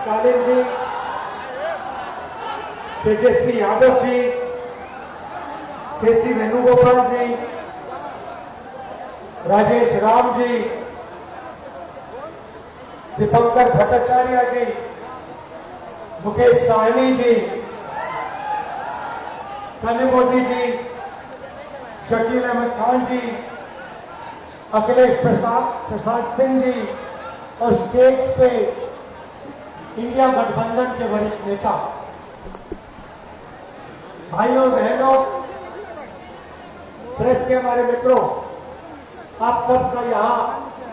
Stalin जी, तेजस्वी यादव जी, केसी वेणुगोपाल जी, राजेश राम जी, दीपंकर भट्टाचार्य जी, मुकेश साहनी जी, कन्नी जी, शकील अहमद खान जी, अखिलेश प्रसाद सिंह जी और stage पे इंडिया गठबंधन के वरिष्ठ नेता, भाइयों बहनों, प्रेस के हमारे मित्रों, आप सबका यहां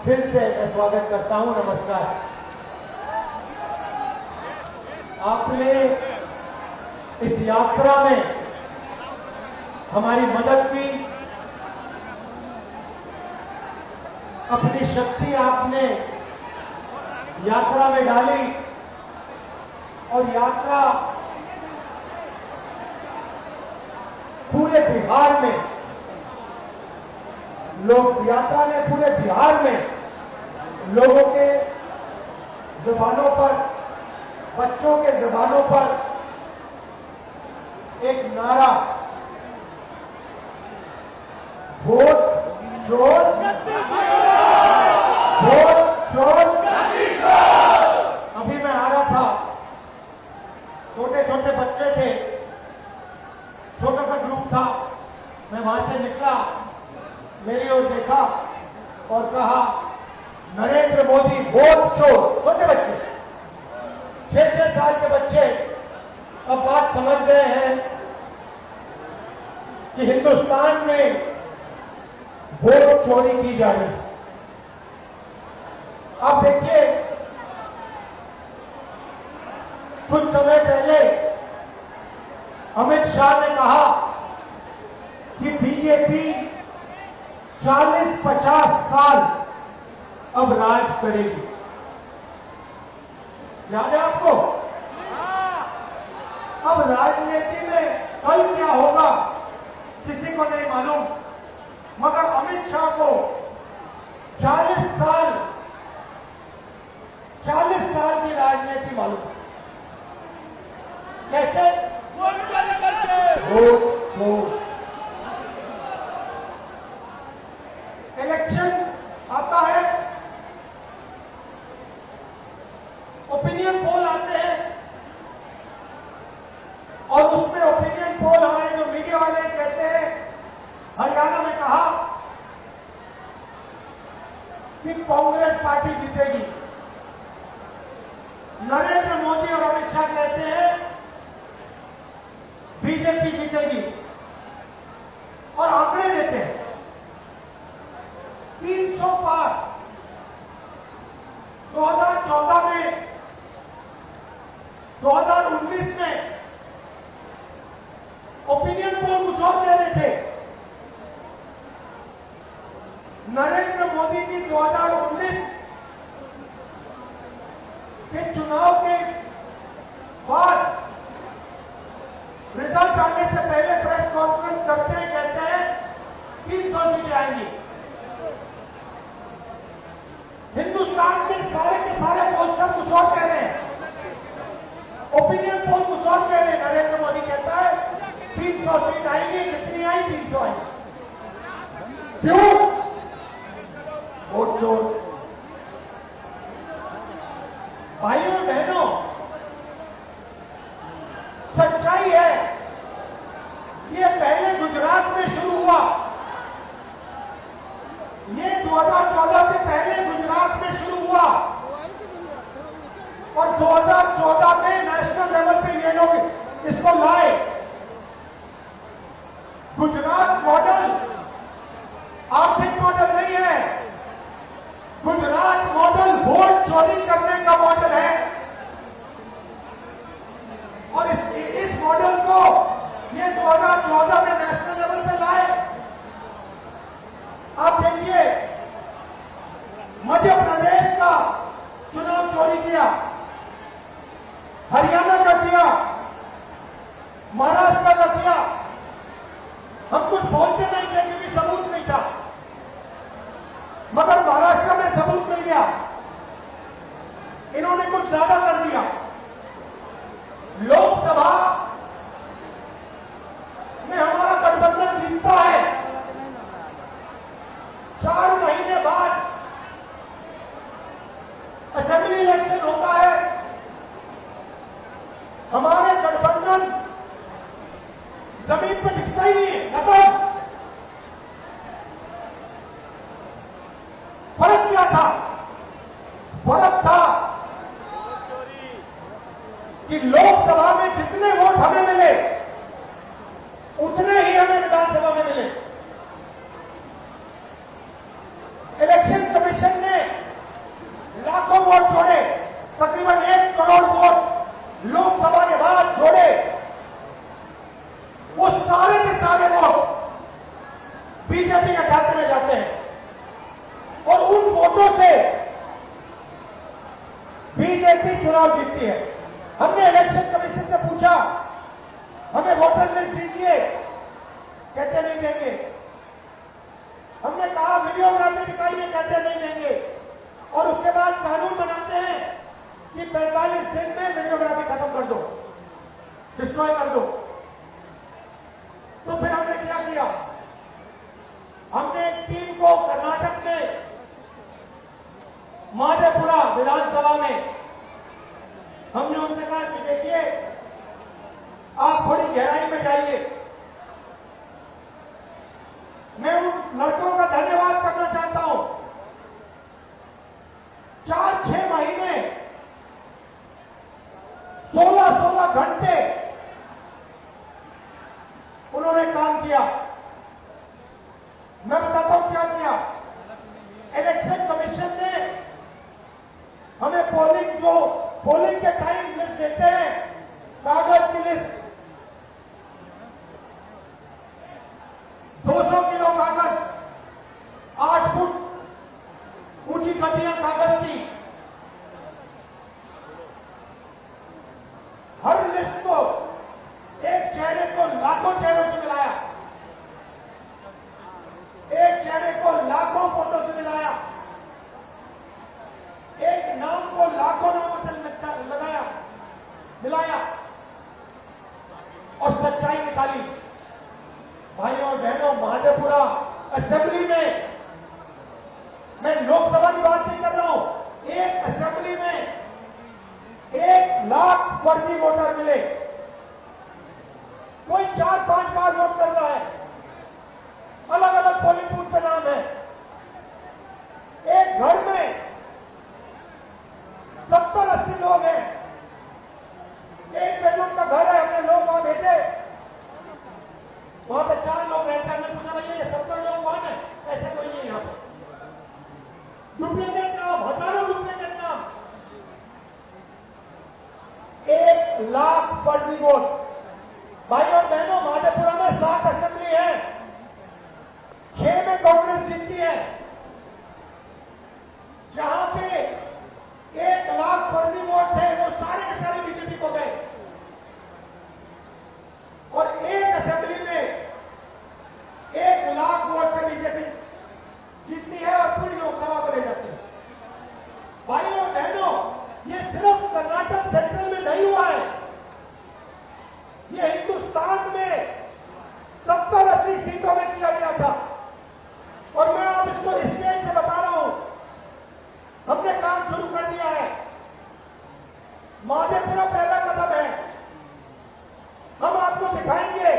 फिर से मैं स्वागत करता हूं। नमस्कार। आपने इस यात्रा में हमारी मदद की, अपनी शक्ति आपने यात्रा में डाली और यात्रा पूरे बिहार में यात्रा ने पूरे बिहार में लोगों के जुबानों पर, बच्चों के जुबानों पर एक नारा, वोट चोर, वोट चोर। अभी मैं आ रहा था, छोटे छोटे बच्चे थे, छोटा सा ग्रुप था, मैं वहां से निकला, मेरी ओर देखा और कहा, नरेंद्र मोदी वोट चोर। छोटे बच्चे, 6-6 साल के बच्चे अब बात समझ गए हैं कि हिंदुस्तान में वोट चोरी की जा रही है। आप देखिए, कुछ समय पहले अमित शाह ने कहा कि बीजेपी 40-50 साल अब राज करेगी। याद है आपको? अब राजनीति में कल क्या होगा किसी को नहीं मालूम, मगर अमित शाह को 40 साल की राजनीति मालूम। कैसे? वोट चोरी करके। वोट इलेक्शन आता है, ओपिनियन पोल आते हैं और उसमें ओपिनियन पोल हमारे जो मीडिया वाले कहते हैं, हरियाणा में कहा कि कांग्रेस पार्टी जीतेगी, नरेंद्र मोदी और अमित शाह कहते हैं बीजेपी जीतेगी और आंकड़े देते हैं 300 पार। 2014 में, 2019 में ओपिनियन पोल कुछ और कह रहे थे। नरेंद्र मोदी जी 2019 के चुनाव के बाद रिजल्ट आने से पहले प्रेस कॉन्फ्रेंस करते हैं, कहते हैं 300 सीटें आएंगी। हिंदुस्तान के सारे पोस्टर कुछ और कह रहे हैं, ओपिनियन पोल कुछ और कह रहे हैं। नरेंद्र मोदी कहता है 300 सीट आएंगी, कितनी आई? 300 आई। क्यों? वोट चोर। भाइयों बहनों, सच्चाई है, ये पहले गुजरात में शुरू हुआ, ये 2014 से पहले गुजरात में शुरू हुआ और 2014 में नेशनल लेवल पे ये लोग इसको लाए। गुजरात मॉडल आर्थिक मॉडल नहीं है, गुजरात मॉडल वोट चोरी करने का मॉडल है और इस मॉडल को ये 2014 में नेशनल लेवल पे लाए। आप देखिए, मध्य प्रदेश का चुनाव चोरी किया, हरियाणा का किया, महाराष्ट्र का किया। हम कुछ बोलते नहीं थे क्योंकि सबूत नहीं था, मगर महाराष्ट्र में सबूत मिल गया, इन्होंने कुछ ज्यादा कर दिया। कि लोकसभा में जितने वोट हमें मिले उतने ही हमें विधानसभा में मिले। इलेक्शन कमीशन ने लाखों वोट जोड़े, तकरीबन 1 करोड़ वोट लोकसभा के बाद जोड़े। वो सारे के सारे वोट बीजेपी के खाते में जाते हैं और उन वोटों से बीजेपी चुनाव जीतती है। हमने इलेक्शन कमीशन से पूछा, हमें वोटर लिस्ट दीजिए, कहते नहीं देंगे। हमने कहा वीडियोग्राफी दिखाइए, कहते नहीं देंगे। और उसके बाद कानून बनाते हैं कि 45 दिन में वीडियोग्राफी खत्म कर दो, डिस्ट्रॉय कर दो। तो फिर हमने क्या किया? हमने एक टीम को कर्नाटक में माधेपुरा विधानसभा में हमने उनसे कहा कि देखिए, आप थोड़ी गहराई में जाइए। मैं उन लड़कों का धन्यवाद करना चाहता हूं। 4-6 महीने 16-16 घंटे उन्होंने काम किया। मैं बताता हूं क्या किया। इलेक्शन कमीशन ने हमें पोलिंग के टाइम लिस्ट देते हैं, कागज की लिस्ट, 200 किलो कागज, 8 फुट ऊंची कटियां कागज की। हर लिस्ट को, एक चेहरे को लाखों चेहरों से मिलाया, एक चेहरे को लाखों फोटो से मिलाया, एक नाम को लाखों नामों से मिलाया और सच्चाई निकाली। भाइयों और बहनों, माधेपुरा असेंबली में, मैं लोकसभा की बात नहीं कर रहा हूं, एक असेंबली में 1 लाख फर्जी वोटर मिले। कोई 4-5 बार वोट कर रहा है, अलग अलग पोलिंग बूथ पे नाम है। एक घर में 70-80 लोग हैं, एक बेडरूम का घर है, हमने लोग वहां भेजे, वहां पे 4 लोग रहते हैं। हमने पूछा भैया ये 70 लोग कौन है? ऐसे कोई नहीं। यहाँ पे डुप्लीकेट नाम, हजारों डुप्लीकेट नाम, 1 लाख फर्जी वोट। भाई और बहनों, माधेपुरा में 7 असेंबली है, 6 में कांग्रेस जीतती है। जहां पे 1 लाख फर्जी वोट थे, वो सारे के सारे बीजेपी को गए। और एक असेंबली में 1 लाख वोट से बीजेपी जीतती है और पूरी लोकसभा को ले जाती है। भाइयों और बहनों, ये सिर्फ कर्नाटक सेंट्रल में नहीं हुआ है, ये हिंदुस्तान में 70-80 सीटों में किया गया था। और मैं आप इसको स्टेज से बता रहा हूं, हमने काम शुरू कर दिया है। माधेपुरा पहला कदम है। हम आपको दिखाएंगे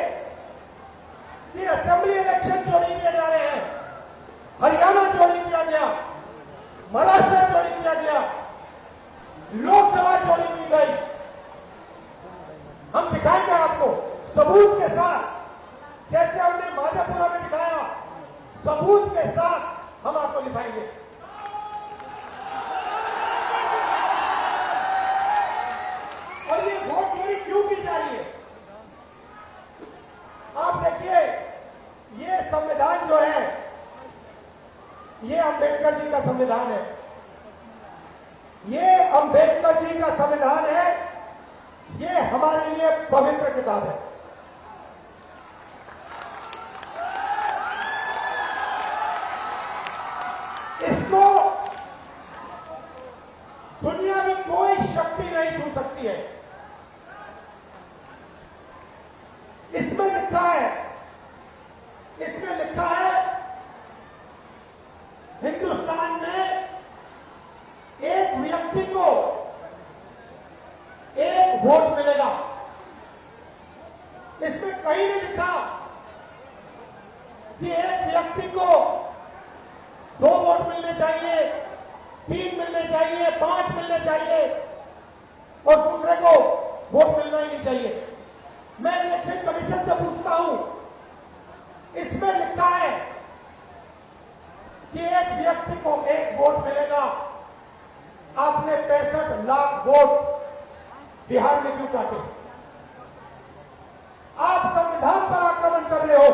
कि असेंबली इलेक्शन चोरी किए जा रहे हैं, हरियाणा चोरी किया गया, महाराष्ट्र चोरी किया गया, लोकसभा चोरी की गई। हम दिखाएंगे आपको सबूत के साथ, जैसे हमने माधेपुरा में दिखाया, सबूत के साथ हम आपको दिखाएंगे। और ये वोट चोरी क्यों की जा रही है? आप देखिए, ये संविधान जो है, ये अंबेडकर जी का संविधान है। ये अंबेडकर जी का संविधान है, ये हमारे लिए पवित्र किताब है। इसको दुनिया की कोई शक्ति नहीं छू सकती है। इसमें लिखा है, इसमें लिखा है, हिंदुस्तान में एक व्यक्ति को 1 वोट मिलेगा। इसमें कहीं नहीं लिखा कि एक व्यक्ति को 2 वोट मिलने चाहिए, 3 मिलने चाहिए, 5 मिलने चाहिए और दूसरे को वोट मिलना ही नहीं चाहिए। मैं इलेक्शन कमीशन से पूछता हूं, इसमें लिखा है कि एक व्यक्ति को एक वोट मिलेगा। आपने 65 लाख वोट बिहार में क्यों काटे? आप संविधान पर आक्रमण कर रहे हो।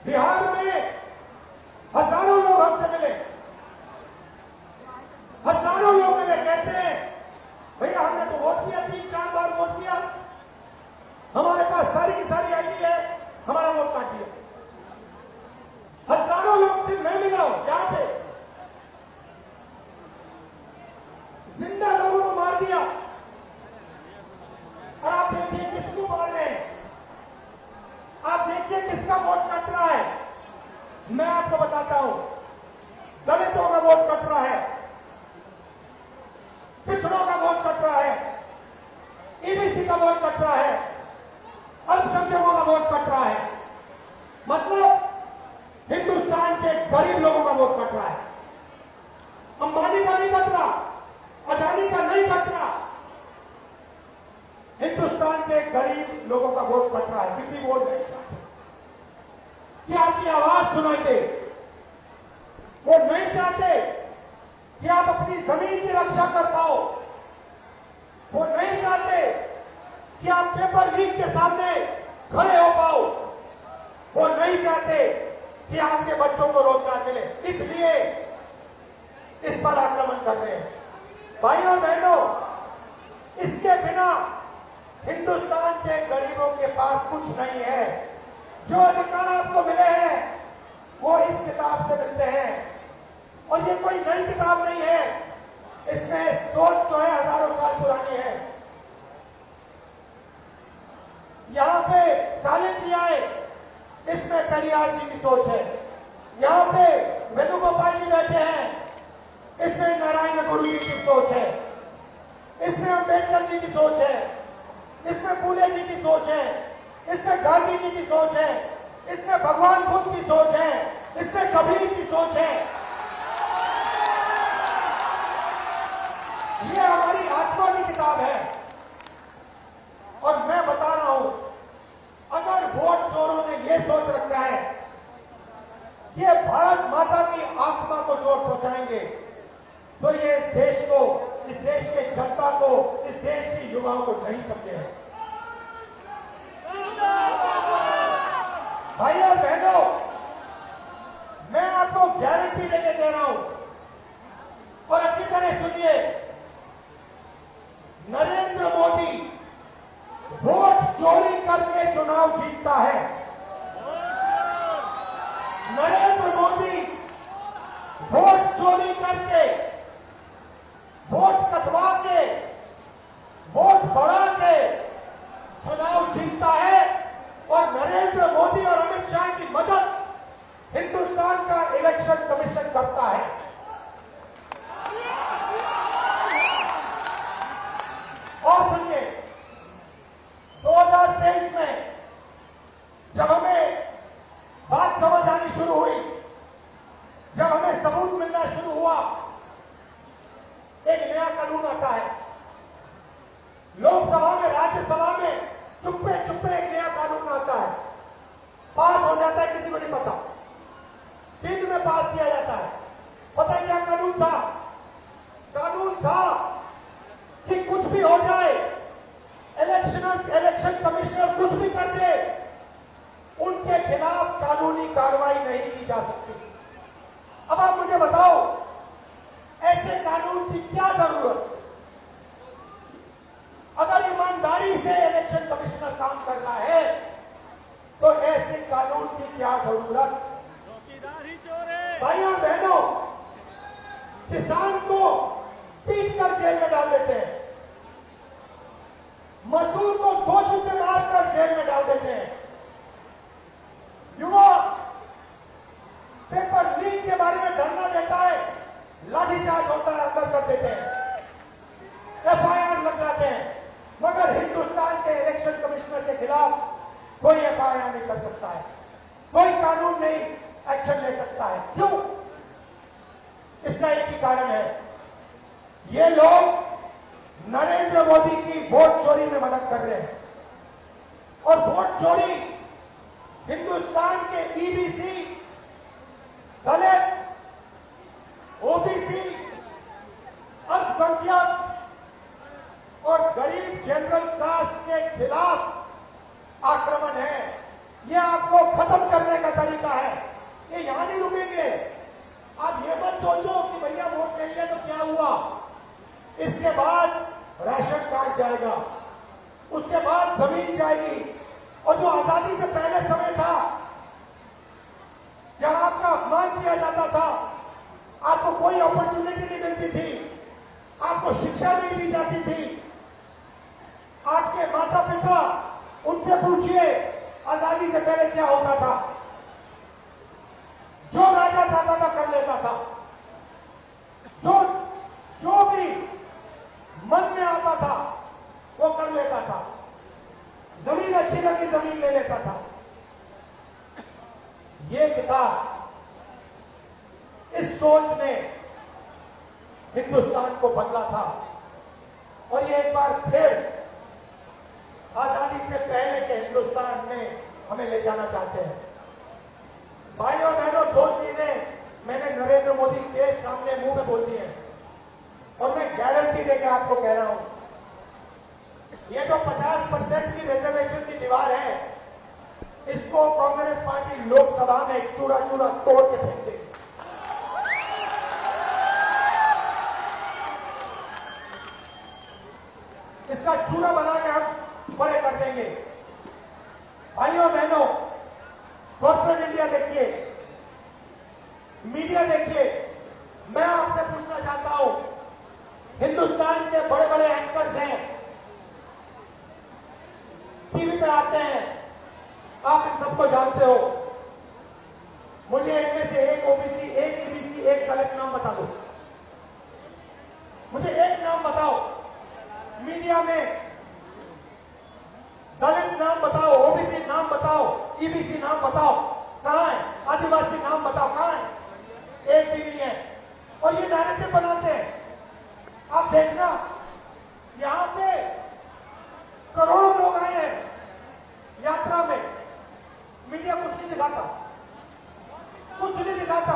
बिहार में हजारों लोग हमसे मिले, हजारों लोग मिले, कहते हैं भैया हमने तो वोट किया, 3-4 बार वोट किया, हमारे पास सारी की सारी आईडी है, हमारा वोट काट दिया। हजारों लोग से मैं मिला हूं यहां पे, जिंदा लोगों को मार दिया। और आप देखिए किसको मार रहे हैं, आप देखिए किसका वोट कट रहा है। मैं आपको बताता हूं, दलितों का वोट कट रहा है, पिछड़ों का वोट कट रहा है, ईबीसी का वोट कट रहा है, अल्पसंख्यकों का वोट कट रहा है। मतलब हिंदुस्तान के गरीब लोगों का वोट कट रहा है। अंबानी का नहीं कट रहा, अदानी का नहीं कट रहा, हिंदुस्तान के गरीब लोगों का वोट कट रहा है। कितनी वोट नहीं चाहते कि आपकी आवाज सुनाई दे, वो नहीं चाहते कि आप अपनी जमीन की रक्षा कर पाओ, वो नहीं चाहते कि आप पेपर लीक के सामने खड़े हो पाओ, वो नहीं चाहते कि आपके बच्चों को रोजगार मिले, इसलिए इस पर आक्रमण कर रहे हैं। भाइयों और बहनों, इसके बिना हिंदुस्तान के गरीबों के पास कुछ नहीं है। जो अधिकार आपको मिले हैं वो इस किताब से मिलते हैं, और ये कोई नई किताब नहीं है, इसमें सोच जो है हजारों साल पुरानी है। यहां पे स्टालिन जी आए, इसमें पेरियार जी की सोच है। यहां पे वेणुगोपाल जी बैठे हैं, इसमें नारायण गुरु जी की सोच है, इसमें अंबेडकर जी की सोच है, इसमें फूले जी की सोच है, इसमें गांधी जी की सोच है, इसमें भगवान बुद्ध की सोच है, इसमें कबीर की सोच है। ये हमारी आत्मा की किताब है। और मैं बता रहा हूं, अगर वोट चोरों ने ये सोच रखा है ये भारत माता की आत्मा को चोट पहुंचाएंगे, तो ये इस देश को, इस देश के जनता को, इस देश के युवाओं को नहीं समझे हैं। भाइयों और बहनों, मैं आपको गारंटी देके कह रहा हूं, और अच्छी तरह सुनिए, नरेंद्र मोदी वोट चोरी करके चुनाव जीतता है। नरेंद्र मोदी वोट चोरी करके, वोट कटवा के, वोट बढ़ा के चुनाव जीतता है। और नरेंद्र मोदी और अमित शाह की मदद हिंदुस्तान का इलेक्शन कमीशन करता है। और सुनिए, 2023 में जब हमें बात समझ आनी शुरू हुई, जब हमें सबूत मिलना शुरू हुआ, एक नया कानून आता है। लोकसभा में, राज्यसभा में चुप्पे चुप्पे एक नया कानून आता है, पास हो जाता है, किसी को नहीं पता, 3 में पास किया जाता है। पता है क्या कानून था? कानून था कि कुछ भी हो जाए, इलेक्शन कमिश्नर कुछ भी कर दे, उनके खिलाफ कानूनी कार्रवाई नहीं की जा सकती। अब आप मुझे बताओ, ऐसे कानून की क्या जरूरत? अगर ईमानदारी से इलेक्शन कमिश्नर काम करना है तो ऐसे कानून की क्या जरूरत? चौकीदार ही चोर है। भाइयों बहनों, किसान को पीट कर जेल में डाल देते हैं, मजदूर को 2 जूते मारकर जेल में डाल देते हैं, युवा पेपर लीक के बारे में धरना देता है, लाठीचार्ज होता है, अंदर कर देते हैं, एफआईआर लग जाते हैं। मगर हिंदुस्तान के इलेक्शन कमिश्नर के खिलाफ कोई एफआईआर नहीं कर सकता है, कोई कानून नहीं एक्शन ले सकता है। क्यों? इसका एक ही कारण है, ये लोग नरेंद्र मोदी की वोट चोरी में मदद कर रहे हैं। और वोट चोरी हिंदुस्तान के ईबीसी, दलित, ओबीसी, अल्पसंख्यक और गरीब जनरल कास्ट के खिलाफ आक्रमण है। यह आपको खत्म करने का तरीका है। ये यहां नहीं रुकेंगे। आप ये मत सोचो कि भैया वोट ले लिया तो क्या हुआ। इसके बाद राशन कार्ड जाएगा, उसके बाद जमीन जाएगी। और जो आजादी से पहले समय था जहां आपका अपमान किया जाता था, आपको कोई अपॉर्चुनिटी नहीं मिलती थी, आपको शिक्षा नहीं दी जाती थी, आपके माता पिता, उनसे पूछिए आजादी से पहले क्या होता था। जो राजा चाहता था कर लेता था, जो भी मन में आता था वो कर लेता था। जमीन अच्छी लगी जमीन ले लेता था। ये किताब, इस सोच ने हिंदुस्तान को बदला था। और ये एक बार फिर आजादी से पहले के हिंदुस्तान में हमें ले जाना चाहते हैं। भाइयों बहनों, दो चीजें मैंने नरेंद्र मोदी के सामने मुंह में बोल दी हैं और मैं गारंटी देकर आपको कह रहा हूं, ये जो 50% की रिजर्वेशन की दीवार है, इसको कांग्रेस पार्टी लोकसभा में चूरा चूरा तोड़ के फेंक देगी। इसका चूरा बना के हम बड़े कर देंगे। भाइयों बहनों, कॉर्पोरेट इंडिया देखिए, मीडिया देखिए। मैं आपसे पूछना चाहता हूं, हिंदुस्तान के बड़े बड़े एंकर्स हैं, टीवी पे आते हैं, आप इन सबको जानते हो। मुझे इनमें से एक ओबीसी, एक ईबीसी, एक दलित नाम बता दो। मुझे एक नाम बताओ मीडिया में, दलित नाम बताओ, ओबीसी नाम बताओ, ईबीसी नाम बताओ, कहां है? आदिवासी नाम बताओ, कहां है? एक भी नहीं है। और ये नैरेटिव बनाते हैं। आप देखना, यहां पे करोड़ों लोग आए हैं यात्रा में, मीडिया कुछ नहीं दिखाता, कुछ नहीं दिखाता।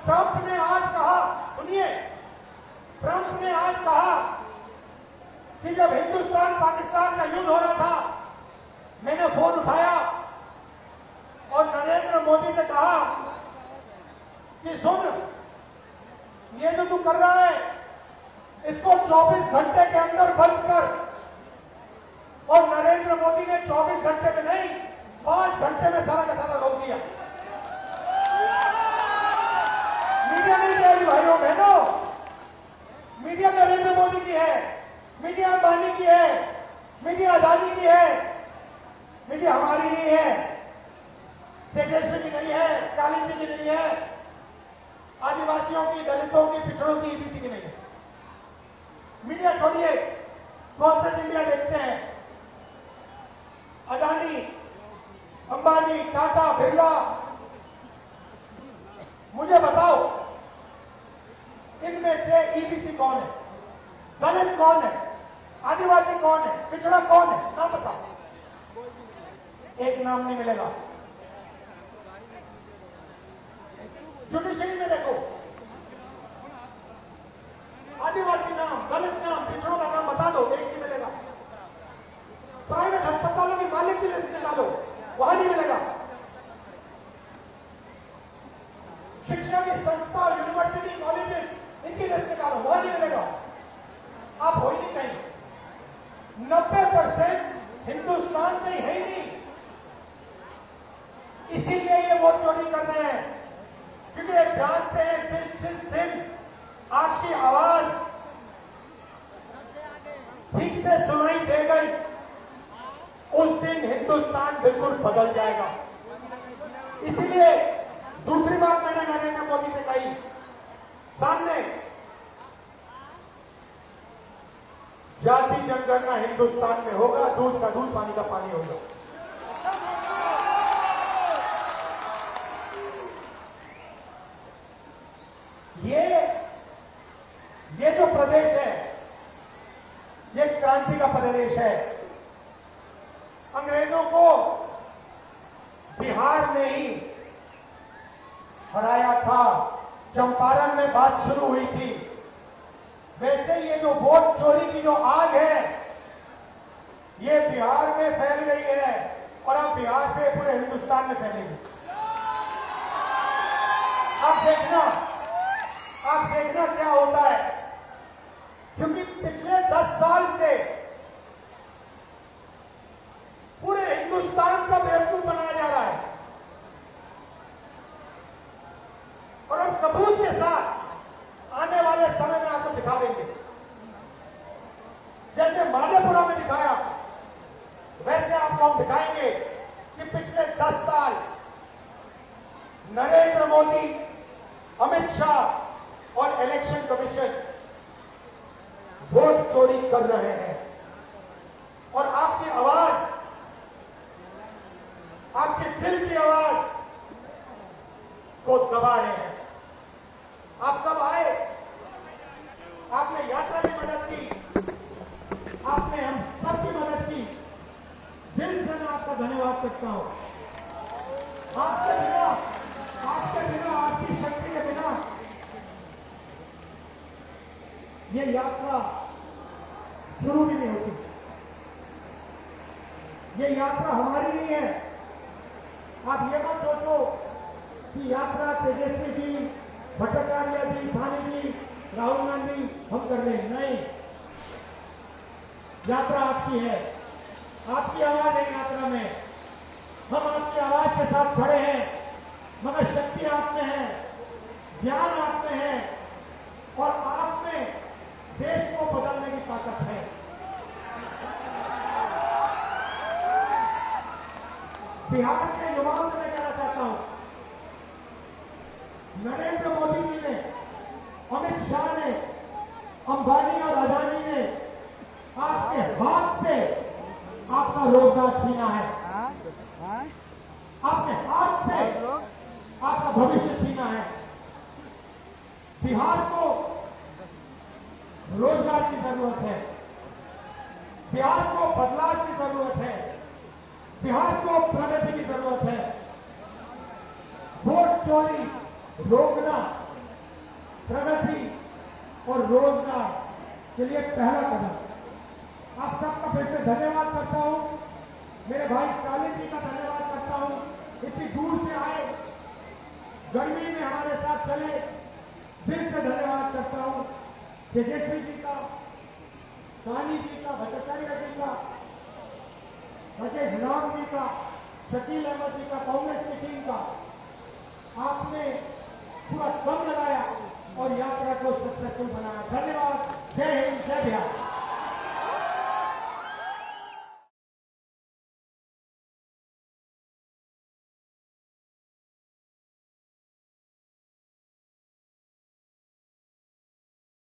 ट्रंप ने आज कहा, सुनिए, ट्रंप ने आज कहा कि जब हिंदुस्तान पाकिस्तान का युद्ध हो रहा था, मैंने फोन उठाया और नरेंद्र मोदी से कहा कि सुन, ये जो तू कर रहा है इसको 24 घंटे के अंदर बंद कर। और नरेंद्र मोदी ने 24 घंटे में नहीं, 5 घंटे में सारा का सारा रोक दिया। मीडिया नहीं कहेगी भाइयों बहनों, मीडिया नरेंद्र मोदी की है, मीडिया अंबानी की है, मीडिया अदानी की है, मीडिया हमारी नहीं है, तेजस्वी की नहीं है, स्टालिन जी की नहीं है, आदिवासियों की, दलितों की, पिछड़ों की, ईबीसी की नहीं है। मीडिया छोड़िए, कॉर्पोरेट इंडिया देखते हैं। अदानी, अंबानी, टाटा, बिरला, मुझे बताओ इनमें से ईबीसी कौन है, दलित कौन है, आदिवासी कौन है, पिछड़ा कौन है? नाम बताओ। एक नाम नहीं मिलेगा। जुडिशरी में देखो, आदिवासी नाम, दलित नाम, पिछड़ों का नाम बता दो, एक नहीं मिलेगा। प्राइवेट अस्पतालों की मालिक की लिस्ट निकालो, वहां नहीं मिलेगा। शिक्षा की संस्था, यूनिवर्सिटी, कॉलेजेस, इनकी लिस्ट निकालो, वहां नहीं मिलेगा। आप हो ही नहीं कहीं। 90% हिंदुस्तान में है ही नहीं। इसीलिए ये वोट चोरी कर रहे हैं, क्योंकि ये जानते हैं जिस दिन आपकी आवाज ठीक से सुनाई दे गई, उस दिन हिंदुस्तान बिल्कुल बदल जाएगा। इसलिए दूसरी बात मैंने नरेंद्र मोदी से कही, सामने जाति जनगणना हिंदुस्तान में होगा, दूध का दूध, पानी का पानी होगा। ये जो प्रदेश है, ये क्रांति का प्रदेश है। अंग्रेजों को बिहार में ही हराया था, चंपारण में बात शुरू हुई थी। वैसे ये जो वोट चोरी की जो आग है, ये बिहार में फैल गई है और अब बिहार से पूरे हिंदुस्तान में फैलेगी। आप देखना क्या होता है, क्योंकि पिछले 10 साल से पूरे हिंदुस्तान का बेवकूफ बनाया जा रहा है और हम सबूत के साथ आने वाले समय में आपको दिखा देंगे। जैसे माधेपुरा में दिखाया, वैसे आपको हम दिखाएंगे कि पिछले 10 साल नरेंद्र मोदी, अमित शाह और इलेक्शन कमीशन वोट चोरी कर रहे हैं और आपकी आवाज, आपके दिल की आवाज को दबा रहे हैं। आप सब आए, आपने यात्रा की मदद की, आपने हम सबकी मदद की, दिल से मैं आपका धन्यवाद करता हूं। आपके बिना, आपकी शक्ति के बिना ये यात्रा शुरू भी नहीं होती। ये यात्रा हमारी नहीं है। आप ये मत सोचो कि यात्रा तेजस्वी जी, भट्टाचार्य जी, भानी जी, राहुल गांधी हम कर रहे हैं। नहीं, यात्रा आपकी है, आपकी आवाज है यात्रा में। हम आपकी आवाज के साथ खड़े हैं, मगर शक्ति आप में है, ज्ञान आप में है और आप में देश को बदलने की ताकत है। बिहार के युवाओं से मैं कहना चाहता हूं, नरेंद्र मोदी जी ने, अमित शाह ने, अंबानी और अदानी ने आपके हाथ से आपका रोजगार छीना है, आपके हाथ से आपका भविष्य छीना है। बिहार को रोजगार की जरूरत है, बिहार को बदलाव की जरूरत है, बिहार को प्रगति की जरूरत है। वोट चोरी रोकना प्रगति और रोजगार के लिए पहला कदम। आप सबका फिर से धन्यवाद करता हूं, मेरे भाई स्टालिन जी का धन्यवाद करता हूं, इतनी दूर से आए, गर्मी में हमारे साथ चले, दिल से धन्यवाद करता हूं। तेजस्वी जी का, सानी जी का, भट्टाचार्य जी का, राजेश राम जी का, शकील अहमद जी का, कांग्रेस की टीम का, आपने पूरा दम लगाया और यात्रा को सक्सेसफुल बनाया। धन्यवाद। जय हिंद, जय बिहार।